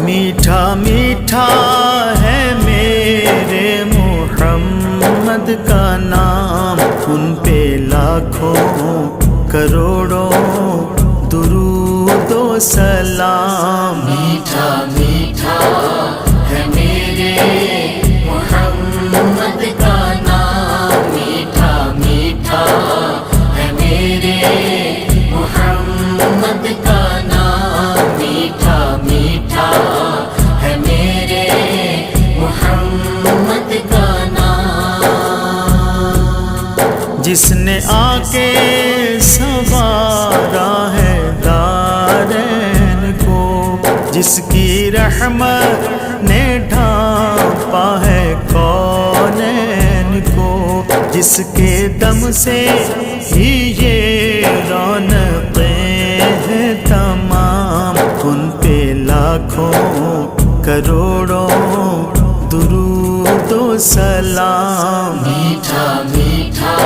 میٹھا میٹھا ہے میرے محمد کا نام، ان پہ لاکھوں کروڑوں درود و سلام۔ میٹھا میٹھا ہے میرے محمد کا نام، میٹھا میٹھا ہے میرے محمد کا نام، میٹھا میٹھا ہے میرے محمد کا نام۔ جس نے آ کے سنوارا ہے دارین کو، جس کی رحمت نے ڈھانپا ہے کونین کو، جس کے دم سے ہی یہ رونقیں ہیں تمام، ان پہ لاکھوں کروڑوں درود و سلام۔ میٹھا میٹھا